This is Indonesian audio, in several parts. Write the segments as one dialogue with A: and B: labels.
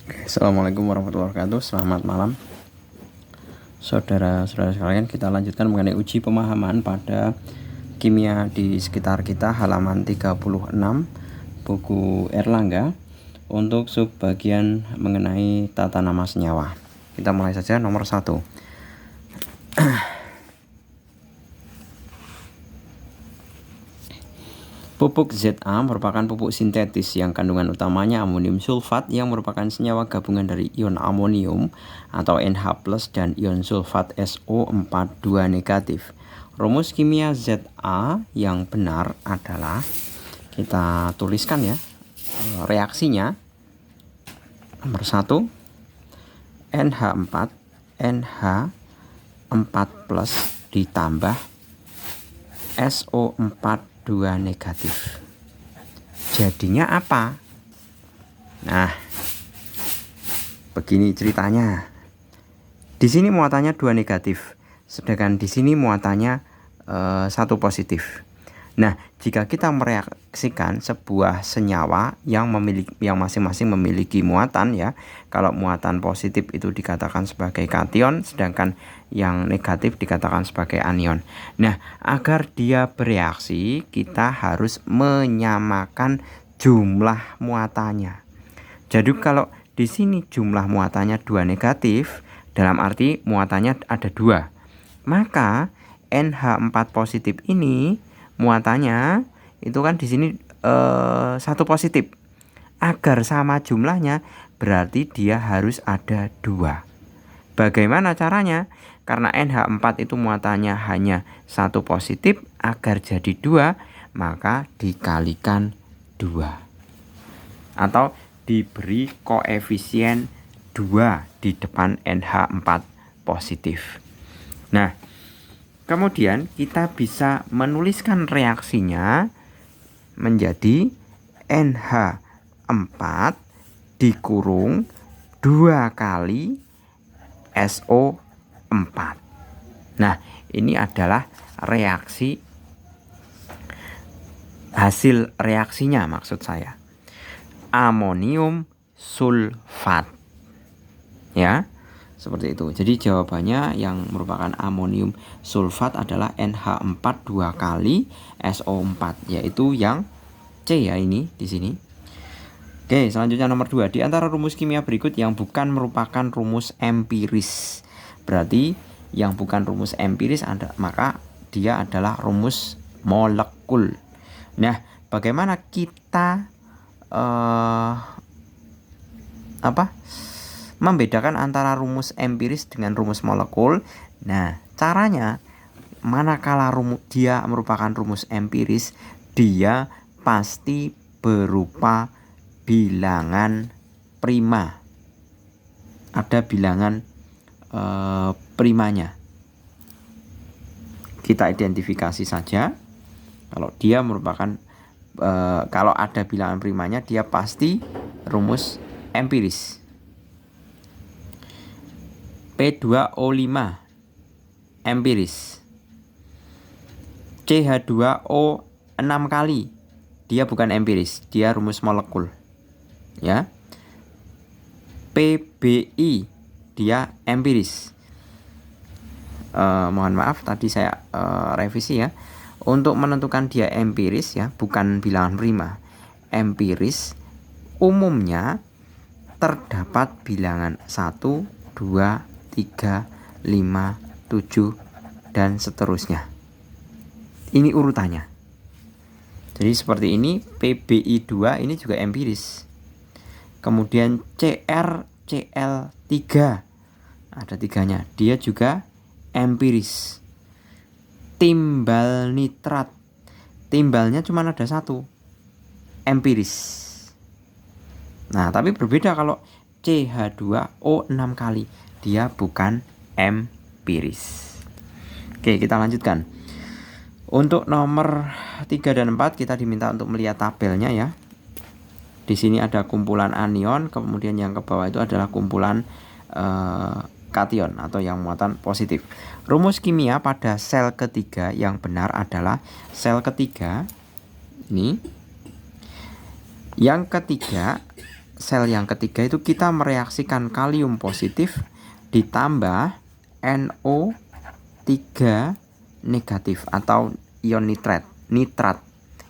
A: Assalamualaikum warahmatullahi wabarakatuh. Selamat malam saudara-saudara sekalian. Kita lanjutkan mengenai uji pemahaman pada kimia di sekitar kita, halaman 36 buku Erlangga, untuk subbagian mengenai tata nama senyawa. Kita mulai saja. Nomor 1. Pupuk Za merupakan pupuk sintetis yang kandungan utamanya amonium sulfat, yang merupakan senyawa gabungan dari ion amonium atau NH+ dan ion sulfat SO42 negatif. Rumus kimia Za yang benar adalah, kita tuliskan ya, reaksinya. Nomor 1, NH4 ditambah SO42 negatif. Jadinya apa? Nah, begini ceritanya. Di sini muatannya 2 negatif, sedangkan di sini muatannya 1 positif. Nah, jika kita mereaksikan sebuah senyawa yang masing-masing memiliki muatan ya, kalau muatan positif itu dikatakan sebagai kation, sedangkan yang negatif dikatakan sebagai anion. Nah, agar dia bereaksi, kita harus menyamakan jumlah muatannya. Jadi kalau di sini jumlah muatannya 2 negatif, dalam arti muatannya ada 2, maka NH4 positif ini muatannya itu kan di sini 1 positif. Agar sama jumlahnya berarti dia harus ada 2. Bagaimana caranya? Karena NH4 itu muatannya hanya 1 positif, agar jadi 2 maka dikalikan 2 atau diberi koefisien 2 di depan NH4 positif. Nah, kemudian kita bisa menuliskan reaksinya menjadi NH4 dikurung 2 kali SO4. Nah, ini adalah reaksi, hasil reaksinya maksud saya. Amonium sulfat. Ya. Seperti itu. Jadi jawabannya yang merupakan amonium sulfat adalah NH4 2 kali SO4, yaitu yang C ya, ini di sini. Oke, selanjutnya nomor 2. Di antara rumus kimia berikut yang bukan merupakan rumus empiris. Berarti yang bukan rumus empiris maka dia adalah rumus molekul. Nah, bagaimana kita membedakan antara rumus empiris dengan rumus molekul? Nah, caranya, manakala dia merupakan rumus empiris, dia pasti berupa bilangan prima. Ada bilangan primanya. Kita identifikasi saja. Kalau dia merupakan kalau ada bilangan primanya, dia pasti rumus empiris. P2O5 empiris. CH2O 6 kali, dia bukan empiris, dia rumus molekul. Ya. PBI dia empiris. Mohon maaf tadi saya revisi ya. Untuk menentukan dia empiris ya, bukan bilangan prima. Empiris umumnya terdapat bilangan 1, 2, 3, 5, 7 dan seterusnya. Ini urutannya. Jadi seperti ini. PBI2 ini juga empiris. Kemudian CrCl3 ada 3-nya, dia juga empiris. Timbal nitrat, timbalnya cuma ada 1, empiris. Nah, tapi berbeda kalau CH2O 6 kali, dia bukan empiris. Oke, kita lanjutkan. Untuk nomor 3 dan 4 kita diminta untuk melihat tabelnya ya. Di sini ada kumpulan anion, kemudian yang ke bawah itu adalah kumpulan kation atau yang muatan positif. Rumus kimia pada sel ketiga yang benar adalah sel ketiga ini. Yang ketiga sel yang ketiga itu kita mereaksikan kalium positif ditambah NO3 negatif atau ion nitrat.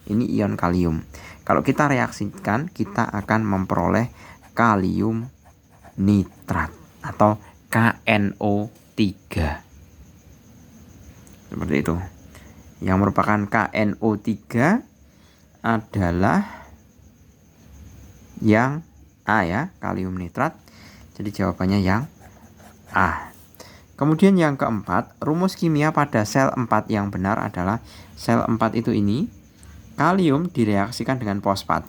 A: Ini ion kalium. Kalau kita reaksikan, kita akan memperoleh kalium nitrat atau KNO3. Seperti itu. Yang merupakan KNO3 adalah yang A ya, kalium nitrat. Jadi jawabannya yang A. Kemudian yang keempat, rumus kimia pada sel 4 yang benar adalah sel 4 itu ini, kalium direaksikan dengan fosfat.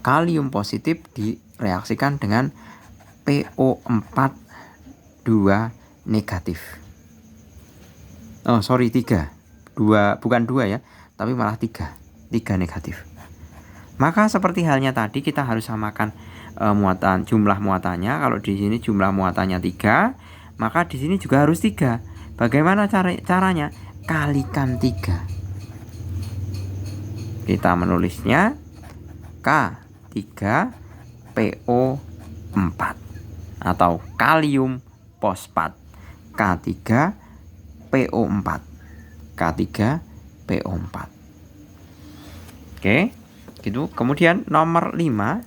A: Kalium positif direaksikan dengan PO4 2 negatif. Oh, sorry 3. 2 bukan 2 ya, tapi malah 3 negatif. Maka seperti halnya tadi kita harus samakan jumlah muatannya. Kalau di sini jumlah muatannya 3, maka di sini juga harus 3. Bagaimana caranya? Kalikan 3. Kita menulisnya K3PO4 atau kalium fosfat K3PO4. K3PO4. Oke, gitu. Kemudian nomor 5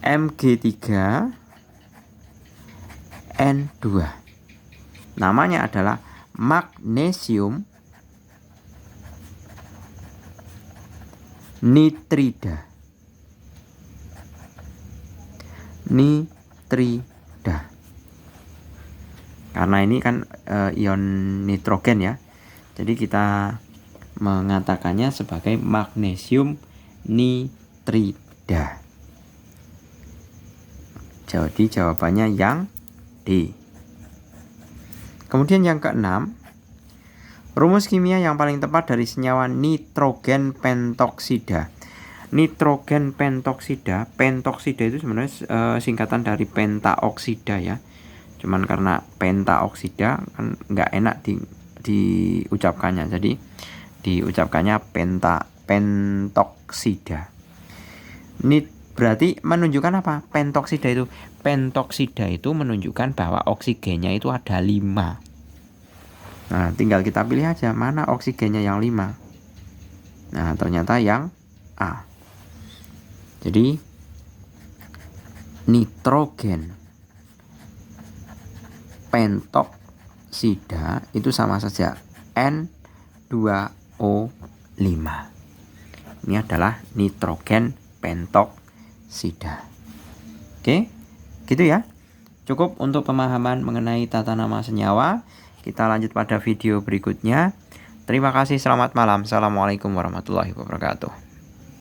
A: Mg3N2. Namanya adalah magnesium nitrida. Karena ini kan ion nitrogen ya. Jadi kita mengatakannya sebagai magnesium nitrida. Jadi jawabannya yang D. Kemudian yang keenam, rumus kimia yang paling tepat dari senyawa nitrogen pentoksida. Nitrogen pentoksida, pentoksida itu sebenarnya singkatan dari pentaoksida ya. Cuman karena pentaoksida kan nggak enak diucapkannya, jadi diucapkannya pentoksida. Berarti menunjukkan apa? Pentoksida itu menunjukkan bahwa oksigennya itu ada 5. Nah, tinggal kita pilih aja mana oksigennya yang 5. Nah, ternyata yang A. Jadi nitrogen pentoksida itu sama saja N2O5. Ini adalah nitrogen pentoksida. Oke, gitu ya. Cukup untuk pemahaman mengenai tata nama senyawa. Kita lanjut pada video berikutnya. Terima kasih, selamat malam. Assalamualaikum warahmatullahi wabarakatuh.